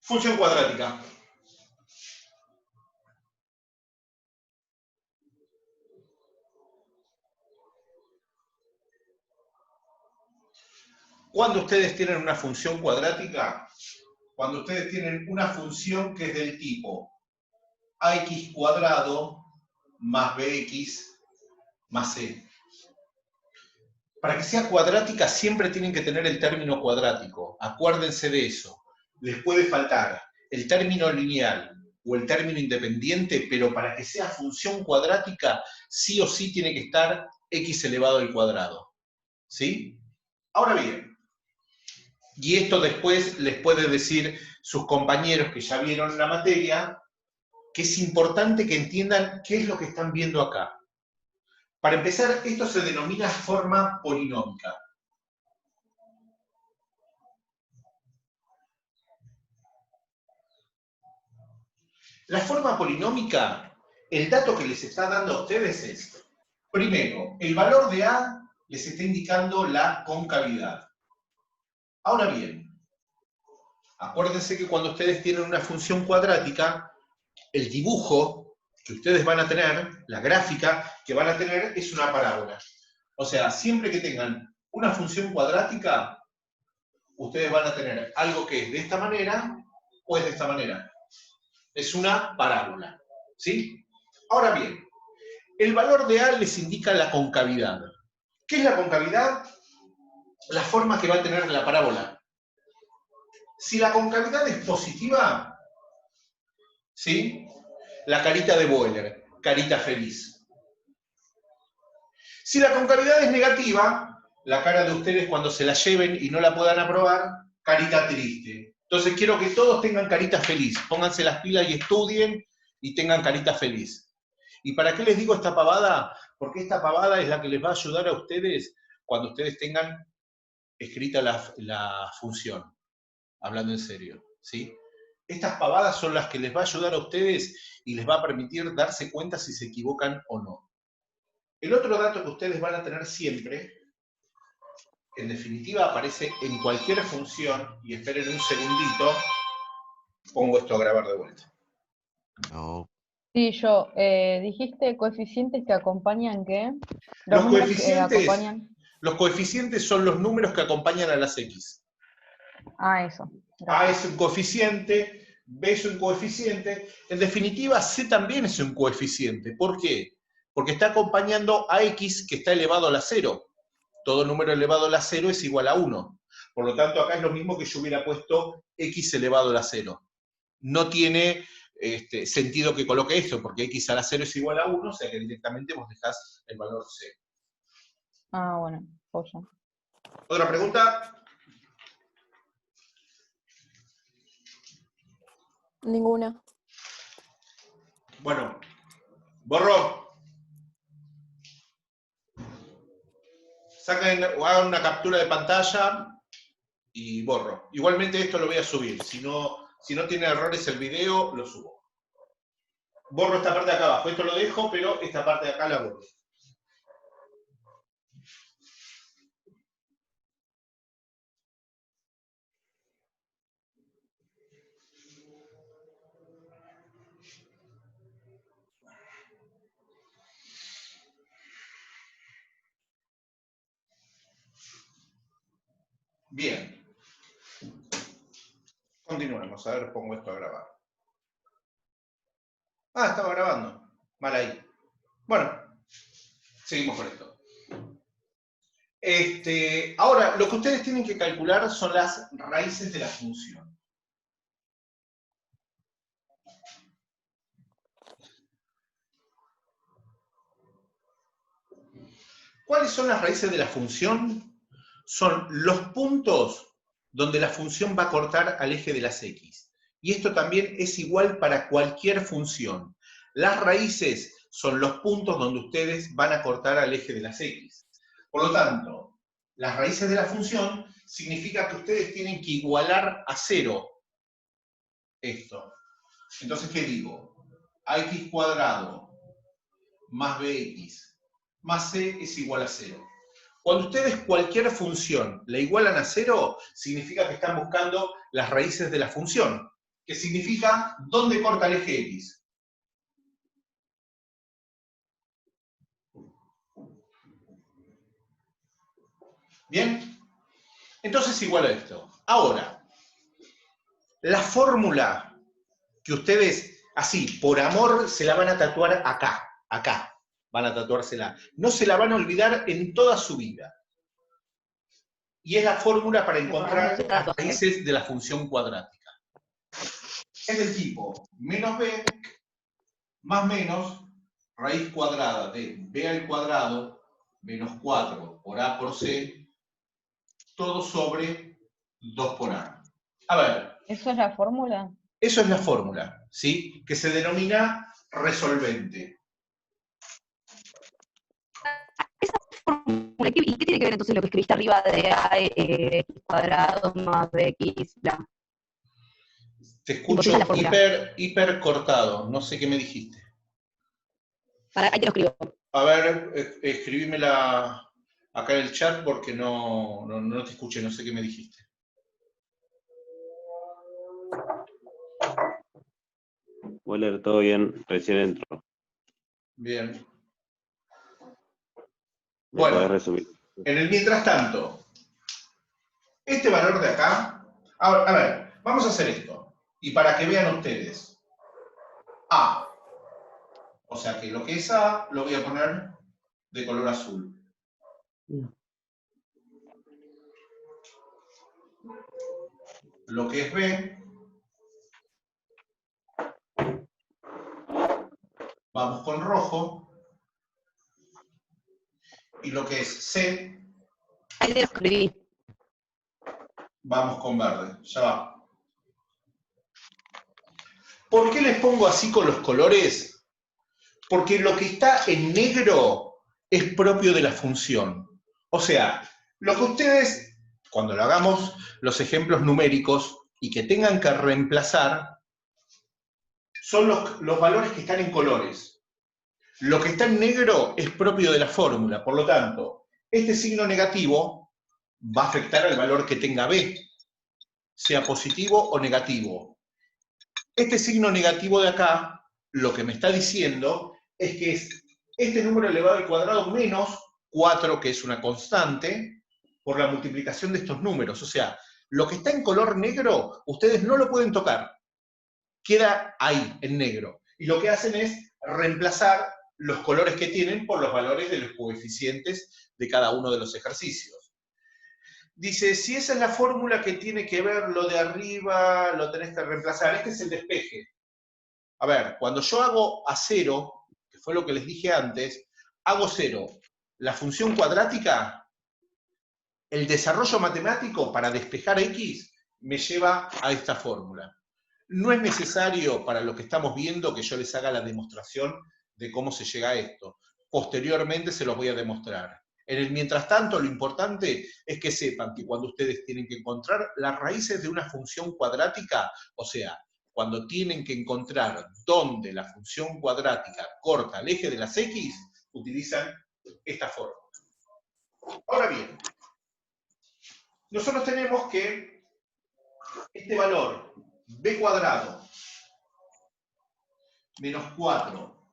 Función cuadrática. Cuando ustedes tienen una función cuadrática, cuando ustedes tienen una función que es del tipo ax cuadrado más bx más c. Para que sea cuadrática siempre tienen que tener el término cuadrático. Acuérdense de eso. Les puede faltar el término lineal o el término independiente, pero para que sea función cuadrática, sí o sí tiene que estar x elevado al cuadrado. ¿Sí? Ahora bien, y esto después les puede decir sus compañeros que ya vieron la materia, que es importante que entiendan qué es lo que están viendo acá. Para empezar, esto se denomina forma polinómica. La forma polinómica, el dato que les está dando a ustedes es, primero, el valor de A les está indicando la concavidad. Ahora bien, acuérdense que cuando ustedes tienen una función cuadrática, el dibujo que ustedes van a tener, la gráfica que van a tener, es una parábola. O sea, siempre que tengan una función cuadrática, ustedes van a tener algo que es de esta manera o es de esta manera. Es una parábola. ¿Sí? Ahora bien, el valor de A les indica la concavidad. ¿Qué es la concavidad? La forma que va a tener la parábola. Si la concavidad es positiva, ¿sí? La carita de Boiler, carita feliz. Si la concavidad es negativa, la cara de ustedes cuando se la lleven y no la puedan aprobar, carita triste. Entonces quiero que todos tengan carita feliz. Pónganse las pilas y estudien y tengan carita feliz. ¿Y para qué les digo esta pavada? Porque esta pavada es la que les va a ayudar a ustedes cuando ustedes tengan escrita la función. Hablando en serio, ¿sí? Estas pavadas son las que les va a ayudar a ustedes y les va a permitir darse cuenta si se equivocan o no. El otro dato que ustedes van a tener siempre, en definitiva aparece en cualquier función, y esperen un segundito, pongo esto a grabar de vuelta. No. Sí, yo. Dijiste coeficientes que acompañan, ¿qué? Los números que coeficientes, acompañan. los coeficientes son los números que acompañan a las x. Ah, eso. A Gracias. es un coeficiente, B es un coeficiente, en definitiva C también es un coeficiente. ¿Por qué? Porque está acompañando a x que está elevado a la 0. Todo número elevado a la 0 es igual a 1. Por lo tanto, acá es lo mismo que yo hubiera puesto x elevado a la 0. No tiene sentido que coloque esto, porque x a la 0 es igual a 1, o sea que directamente vos dejás el valor 0. Ah, bueno, joya. ¿Otra pregunta? Ninguna. Bueno, borro. Saquen o hagan una captura de pantalla y borro. Igualmente esto lo voy a subir. Si no tiene errores el video, lo subo. Borro esta parte de acá abajo. Esto lo dejo, pero esta parte de acá la borro. Bien. Continuemos. A ver, pongo esto a grabar. Ah, estaba grabando. Mal ahí. Bueno, seguimos con esto. Ahora, lo que ustedes tienen que calcular son las raíces de la función. ¿Cuáles son las raíces de la función? Son los puntos donde la función va a cortar al eje de las x. Y esto también es igual para cualquier función. Las raíces son los puntos donde ustedes van a cortar al eje de las x. Por lo tanto, las raíces de la función significa que ustedes tienen que igualar a 0 esto. Entonces, ¿qué digo? Ax cuadrado más bx más c es igual a 0. Cuando ustedes cualquier función la igualan a 0, significa que están buscando las raíces de la función. que significa dónde corta el eje X. ¿Bien? Entonces igual a esto. Ahora, la fórmula que ustedes, así, por amor, se la van a tatuar acá, acá, van a tatuársela. No se la van a olvidar en toda su vida. Y es la fórmula para encontrar las raíces de la función cuadrática. Es del tipo menos b más menos raíz cuadrada de b al cuadrado menos 4 por a por c, todo sobre 2 por a. A ver. ¿Eso es la fórmula? Eso es la fórmula, ¿sí? Que se denomina resolvente. Esa fórmula, ¿y qué tiene que ver entonces lo que escribiste arriba de a x cuadrado más bx, bla? Te escucho hiper cortado, no sé qué me dijiste. Ahí te lo escribo. A ver, escribímela acá en el chat porque no te escuché, no sé qué me dijiste. Bueno, todo bien, recién entro. Bien. Bueno, Bueno, resumir. En el mientras tanto, este valor de acá, a ver, vamos a hacer esto. Y para que vean ustedes, A, o sea que lo que es A, lo voy a poner de color azul. Lo que es B, vamos con rojo. Y lo que es C, ahí te lo escribí. Vamos con verde, ya va. ¿Por qué les pongo así con los colores? Porque lo que está en negro es propio de la función. O sea, lo que ustedes, cuando lo hagamos los ejemplos numéricos y que tengan que reemplazar, son los valores que están en colores. Lo que está en negro es propio de la fórmula, por lo tanto, este signo negativo va a afectar al valor que tenga B, sea positivo o negativo. Este signo negativo de acá, lo que me está diciendo es que es este número elevado al cuadrado menos 4, que es una constante, por la multiplicación de estos números. O sea, lo que está en color negro, ustedes no lo pueden tocar. Queda ahí, en negro. Y lo que hacen es reemplazar los colores que tienen por los valores de los coeficientes de cada uno de los ejercicios. Dice, si esa es la fórmula que tiene que ver lo de arriba, lo tenés que reemplazar. Este es el despeje. A ver, cuando yo hago a 0, que fue lo que les dije antes, hago 0. La función cuadrática, el desarrollo matemático para despejar x me lleva a esta fórmula. No es necesario para lo que estamos viendo que yo les haga la demostración de cómo se llega a esto. Posteriormente se los voy a demostrar. En el mientras tanto, lo importante es que sepan que cuando ustedes tienen que encontrar las raíces de una función cuadrática, o sea, cuando tienen que encontrar dónde la función cuadrática corta el eje de las x, utilizan esta fórmula. Ahora bien, nosotros tenemos que este valor b cuadrado menos 4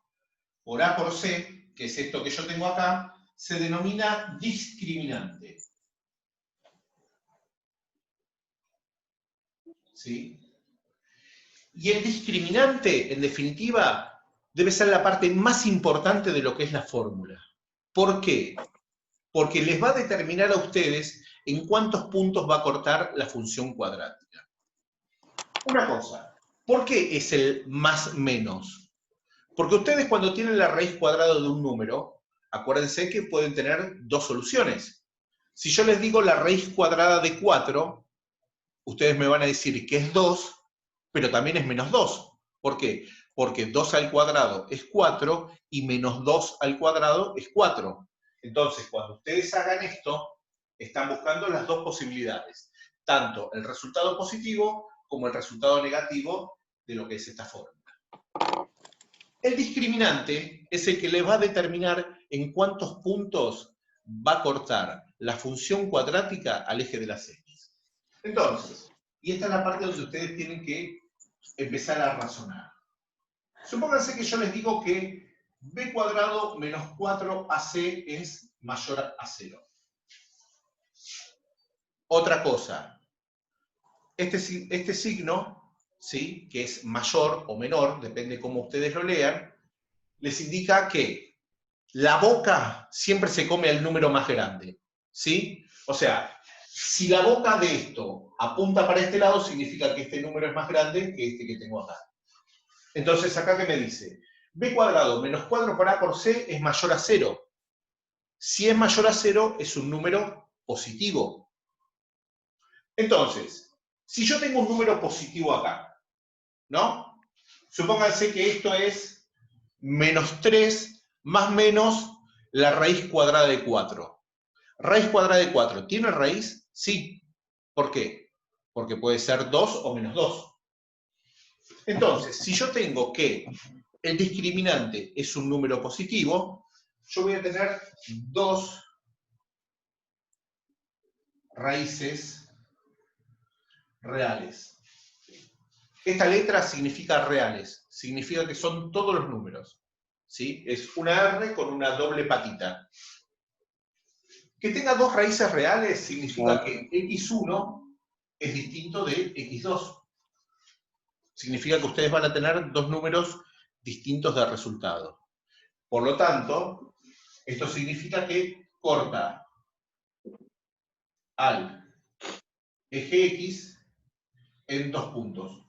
por a por c, que es esto que yo tengo acá, se denomina discriminante. ¿Sí? Y el discriminante, en definitiva, debe ser la parte más importante de lo que es la fórmula. ¿Por qué? Porque les va a determinar a ustedes en cuántos puntos va a cortar la función cuadrática. Una cosa, ¿por qué es el más menos? Porque ustedes cuando tienen la raíz cuadrada de un número, acuérdense que pueden tener dos soluciones. Si yo les digo la raíz cuadrada de 4, ustedes me van a decir que es 2, pero también es menos 2. ¿Por qué? Porque 2 al cuadrado es 4 y menos 2 al cuadrado es 4. Entonces, cuando ustedes hagan esto, están buscando las dos posibilidades, tanto el resultado positivo como el resultado negativo de lo que es esta fórmula. El discriminante es el que les va a determinar en cuántos puntos va a cortar la función cuadrática al eje de las x. Entonces, y esta es la parte donde ustedes tienen que empezar a razonar. Supónganse que yo les digo que b cuadrado menos 4ac es mayor a 0. Otra cosa, este signo, ¿sí?, que es mayor o menor, depende cómo ustedes lo lean, les indica que la boca siempre se come al número más grande, ¿sí? O sea, si la boca de esto apunta para este lado, significa que este número es más grande que este que tengo acá. Entonces, acá, ¿qué me dice? B cuadrado menos 4 por A por C es mayor a 0. Si es mayor a 0, es un número positivo. Entonces, si yo tengo un número positivo acá, ¿no? Supónganse que esto es menos 3 más menos la raíz cuadrada de 4. Raíz cuadrada de 4, ¿tiene raíz? Sí. ¿Por qué? Porque puede ser 2 o menos 2. Entonces, si yo tengo que el discriminante es un número positivo, yo voy a tener 2 raíces reales. Esta letra significa reales, significa que son todos los números, ¿sí? Es una R con una doble patita. Que tenga 2 raíces reales significa que x1 es distinto de x2. Significa que ustedes van a tener 2 números distintos de resultado. Por lo tanto, esto significa que corta al eje X en 2 puntos.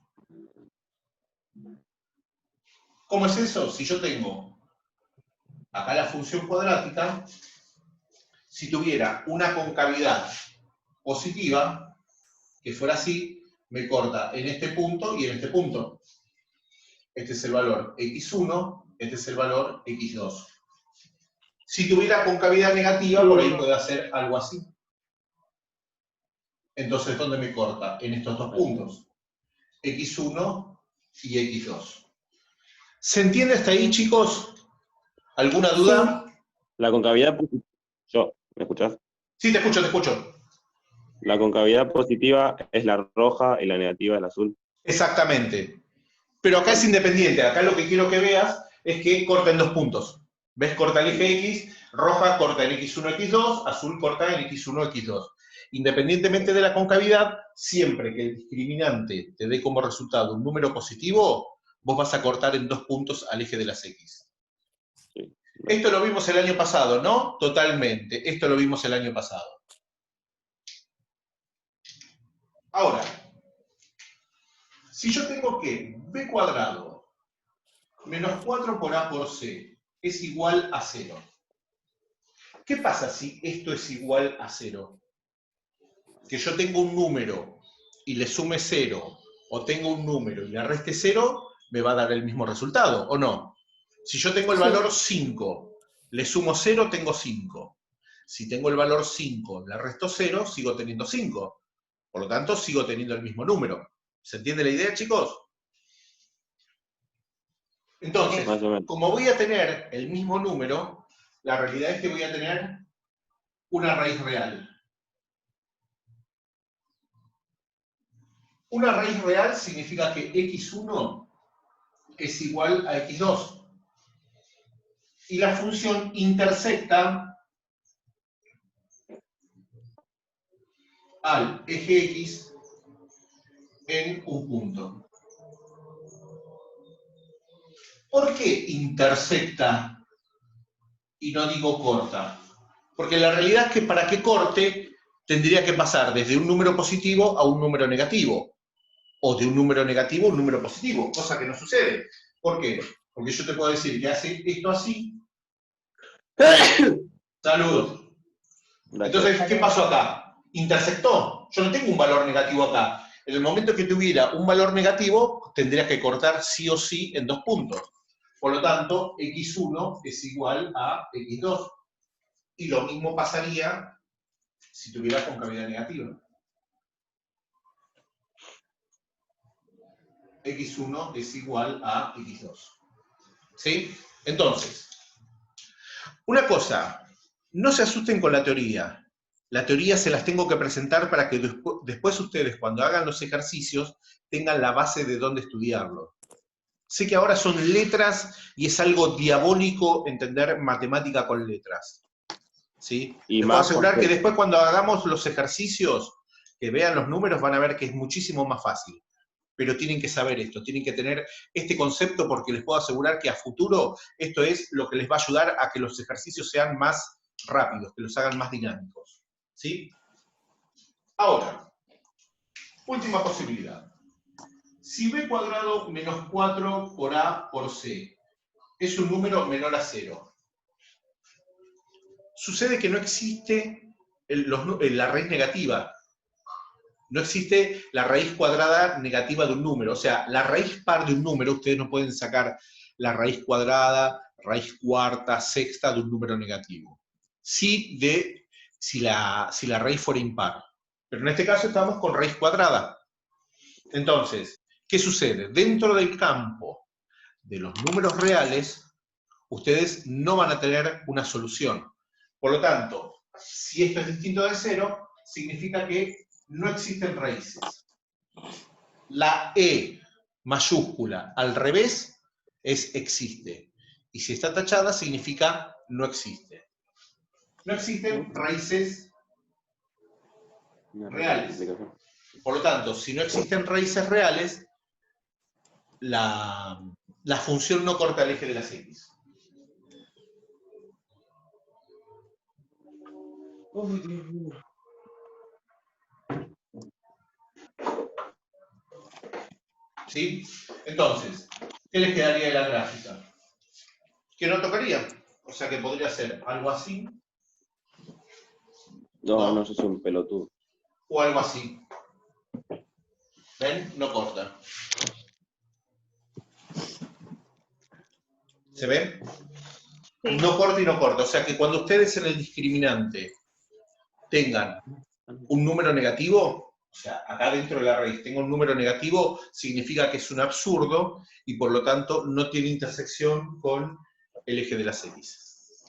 ¿Cómo es eso? Si yo tengo acá la función cuadrática, si tuviera una concavidad positiva, que fuera así, me corta en este punto y en este punto. Este es el valor x1, este es el valor x2. Si tuviera concavidad negativa, por ahí puede hacer algo así. Entonces, ¿dónde me corta? En estos 2 puntos. x1 y x2. ¿Se entiende hasta ahí, chicos? ¿Alguna duda? Sí. La concavidad positiva. ¿Me escuchás? Sí, te escucho, te escucho. La concavidad positiva es la roja y la negativa es la azul. Exactamente. Pero acá es independiente. Acá lo que quiero que veas es que corta en 2 puntos. ¿Ves? Corta el eje X, roja corta en x1, x2, azul corta en x1, x2. Independientemente de la concavidad, siempre que el discriminante te dé como resultado un número positivo, vos vas a cortar en 2 puntos al eje de las X. Sí. Esto lo vimos el año pasado, ¿no? Totalmente. Esto lo vimos el año pasado. Ahora, si yo tengo que b cuadrado menos 4 por a por c es igual a 0. ¿Qué pasa si esto es igual a 0? Que yo tengo un número y le sume 0, o tengo un número y le reste 0, me va a dar el mismo resultado, ¿o no? Si yo tengo el valor 5, le sumo 0, tengo 5. Si tengo el valor 5, le resto 0, sigo teniendo 5. Por lo tanto, sigo teniendo el mismo número. ¿Se entiende la idea, chicos? Entonces, como voy a tener el mismo número, la realidad es que voy a tener una raíz real. Una raíz real significa que x1 es igual a x2. Y la función intersecta al eje X en un punto. ¿Por qué intersecta y no digo corta? Porque la realidad es que para que corte tendría que pasar desde un número positivo a un número negativo, o de un número negativo a un número positivo, cosa que no sucede. ¿Por qué? Porque yo te puedo decir que hace esto así. Salud. Entonces, ¿qué pasó acá? Intersectó. Yo no tengo un valor negativo acá. En el momento que tuviera un valor negativo, tendría que cortar sí o sí en 2 puntos. Por lo tanto, x1 es igual a x2. Y lo mismo pasaría si tuviera concavidad negativa. x1 es igual a x2. ¿Sí? Entonces, una cosa, no se asusten con la teoría. La teoría se las tengo que presentar para que después ustedes, cuando hagan los ejercicios, tengan la base de dónde estudiarlo. Sé que ahora son letras y es algo diabólico entender matemática con letras. ¿Sí? Y Les puedo más asegurar porque que después cuando hagamos los ejercicios, que vean los números, van a ver que es muchísimo más fácil. Pero tienen que saber esto, tienen que tener este concepto porque les puedo asegurar que a futuro esto es lo que les va a ayudar a que los ejercicios sean más rápidos, que los hagan más dinámicos. ¿Sí? Ahora, última posibilidad. Si b cuadrado menos 4 por a por c es un número menor a 0, sucede que no existe la raíz negativa. No existe la raíz cuadrada negativa de un número. O sea, la raíz par de un número, ustedes no pueden sacar la raíz cuadrada, raíz cuarta, sexta de un número negativo. Sí si la raíz fuera impar. Pero en este caso estamos con raíz cuadrada. Entonces, ¿qué sucede? Dentro del campo de los números reales, ustedes no van a tener una solución. Por lo tanto, si esto es distinto de 0, significa que no existen raíces. La E mayúscula al revés es existe. Y si está tachada, significa no existe. No existen raíces reales. Por lo tanto, si no existen raíces reales, la función no corta el eje de las X. ¿Sí? Entonces, ¿qué les quedaría de la gráfica? Que no tocaría. O sea que podría ser algo así. No sos un pelotudo. O algo así. ¿Ven? No corta. ¿Se ven? Sí. No corta y no corta. O sea que cuando ustedes en el discriminante tengan un número negativo, o sea, acá dentro de la raíz tengo un número negativo, significa que es un absurdo y por lo tanto no tiene intersección con el eje de las X.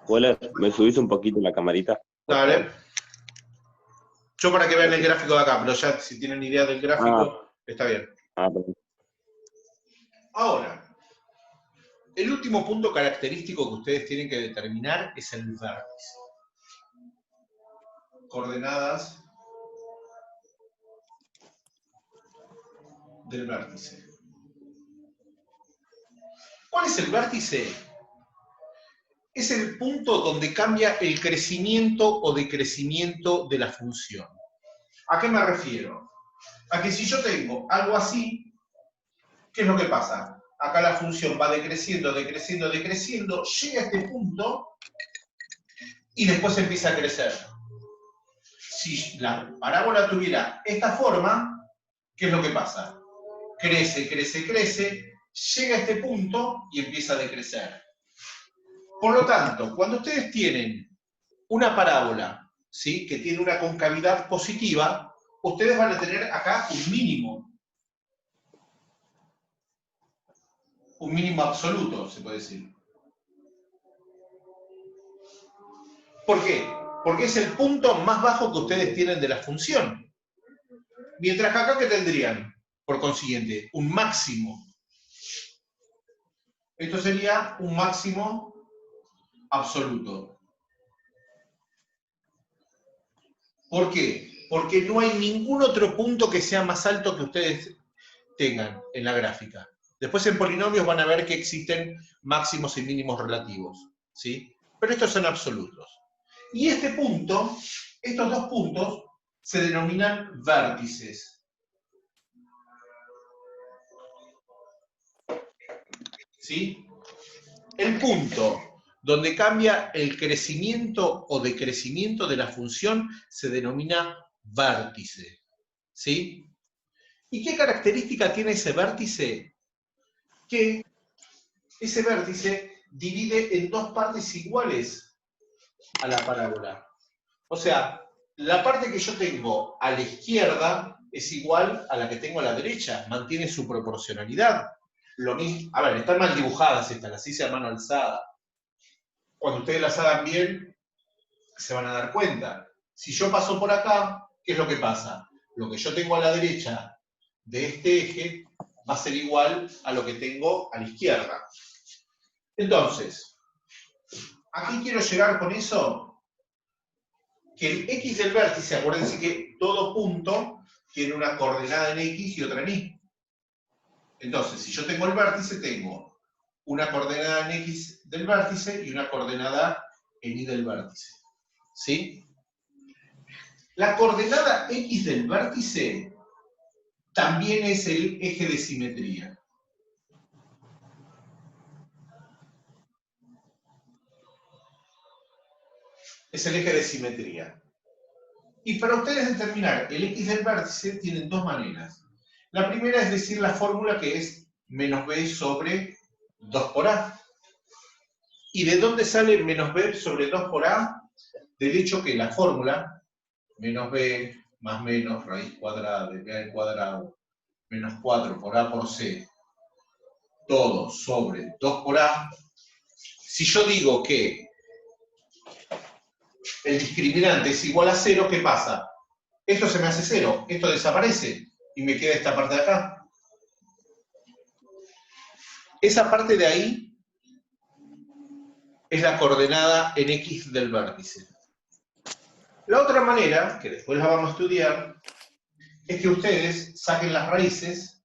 Hola, ¿me subís un poquito la camarita? Dale. Yo para que vean el gráfico de acá, pero ya si tienen idea del gráfico, está bien. Perfecto. Ahora, el último punto característico que ustedes tienen que determinar es el vértice. Coordenadas del vértice. ¿Cuál es el vértice? Es el punto donde cambia el crecimiento o decrecimiento de la función. ¿A qué me refiero? A que si yo tengo algo así, ¿qué es lo que pasa? Acá la función va decreciendo, decreciendo, decreciendo, llega a este punto y después empieza a crecer. Si la parábola tuviera esta forma, ¿qué es lo que pasa? Crece, crece, crece, llega a este punto y empieza a decrecer. Por lo tanto, cuando ustedes tienen una parábola, ¿sí?, que tiene una concavidad positiva, ustedes van a tener acá un mínimo. Un mínimo absoluto, se puede decir. ¿Por qué? Porque es el punto más bajo que ustedes tienen de la función. Mientras que acá, ¿qué tendrían? Por consiguiente, un máximo. Esto sería un máximo absoluto. ¿Por qué? Porque no hay ningún otro punto que sea más alto que ustedes tengan en la gráfica. Después en polinomios van a ver que existen máximos y mínimos relativos, ¿sí? Pero estos son absolutos. Y este punto, estos dos puntos, se denominan vértices. ¿Sí? El punto donde cambia el crecimiento o decrecimiento de la función se denomina vértice. ¿Sí? ¿Y qué característica tiene ese vértice? Que ese vértice divide en dos partes iguales a la parábola. O sea, la parte que yo tengo a la izquierda es igual a la que tengo a la derecha, mantiene su proporcionalidad. Lo mismo, a ver, están mal dibujadas estas, las hice a mano alzada. Cuando ustedes las hagan bien, se van a dar cuenta. Si yo paso por acá, ¿qué es lo que pasa? Lo que yo tengo a la derecha de este eje va a ser igual a lo que tengo a la izquierda. Entonces, ¿a qué quiero llegar con eso? Que el X del vértice, acuérdense que todo punto tiene una coordenada en X y otra en Y. Entonces, si yo tengo el vértice, tengo una coordenada en X del vértice y una coordenada en Y del vértice. ¿Sí? La coordenada X del vértice también es el eje de simetría. Es el eje de simetría. Y para ustedes determinar el X del vértice tienen dos maneras. La primera es decir la fórmula que es menos b sobre 2 por a. ¿Y de dónde sale menos b sobre 2 por a? Del hecho que la fórmula, menos b más menos raíz cuadrada de b al cuadrado menos 4 por a por c, todo sobre 2 por a. Si yo digo que el discriminante es igual a 0, ¿qué pasa? Esto se me hace 0, esto desaparece y me queda esta parte de acá. Esa parte de ahí es la coordenada en X del vértice. La otra manera, que después la vamos a estudiar, es que ustedes saquen las raíces,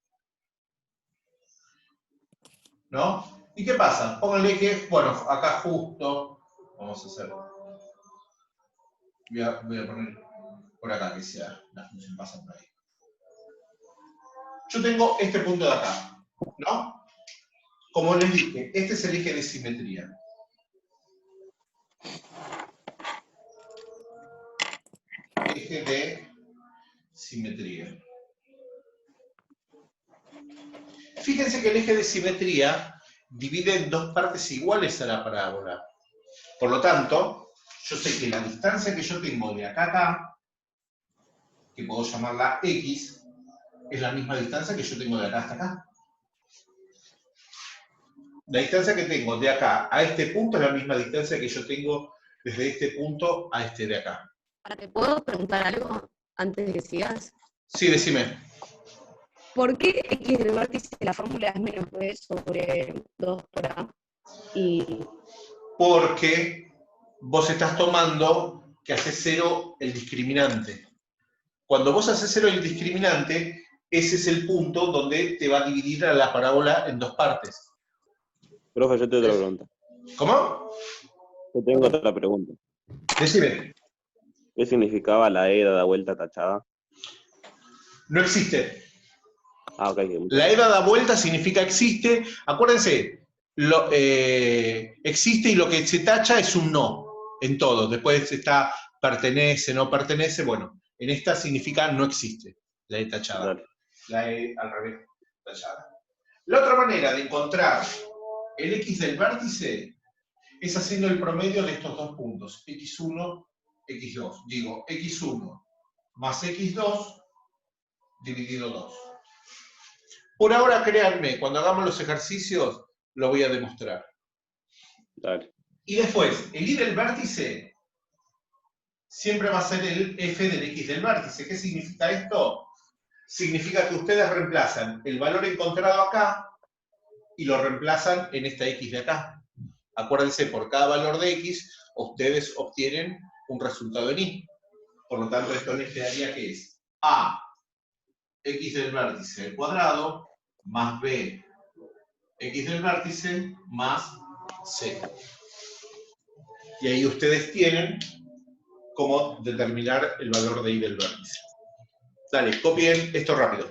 ¿no? ¿Y qué pasa? Pónganle que, bueno, acá justo, vamos a hacerlo. Voy a poner por acá que sea la función pasa por ahí. Yo tengo este punto de acá, ¿no? Como les dije, este es el eje de simetría. Eje de simetría. Fíjense que el eje de simetría divide en dos partes iguales a la parábola. Por lo tanto, yo sé que la distancia que yo tengo de acá a acá, que puedo llamarla X, es la misma distancia que yo tengo de acá hasta acá. La distancia que tengo de acá a este punto es la misma distancia que yo tengo desde este punto a este de acá. Ahora, ¿te puedo preguntar algo antes de que sigas? Sí, decime. ¿Por qué X del vértice la fórmula es menos b sobre 2 por a? Y Porque vos estás tomando que haces 0 el discriminante. Cuando vos haces 0 el discriminante, ese es el punto donde te va a dividir a la parábola en dos partes. Profe, yo tengo otra pregunta. ¿Cómo? Yo tengo otra pregunta. Decime. ¿Qué significaba la E dada vuelta tachada? No existe. Ah, ok. La E dada vuelta significa existe. Acuérdense, existe y lo que se tacha es un no en todo. Después está pertenece, no pertenece. Bueno, en esta significa no existe, la E tachada. Dale. La E al revés, tachada. La otra manera de encontrar el X del vértice es haciendo el promedio de estos dos puntos, X1, X2. Digo, X1 más X2 dividido 2. Por ahora, créanme, cuando hagamos los ejercicios, lo voy a demostrar. Dale. Y después, el Y del vértice siempre va a ser el F del X del vértice. ¿Qué significa esto? Significa que ustedes reemplazan el valor encontrado acá y lo reemplazan en esta X de acá. Acuérdense, por cada valor de X, ustedes obtienen un resultado en Y. Por lo tanto, esto les quedaría que es A, X del vértice al cuadrado, más B, X del vértice, más C. Y ahí ustedes tienen cómo determinar el valor de Y del vértice. Dale, copien esto rápido.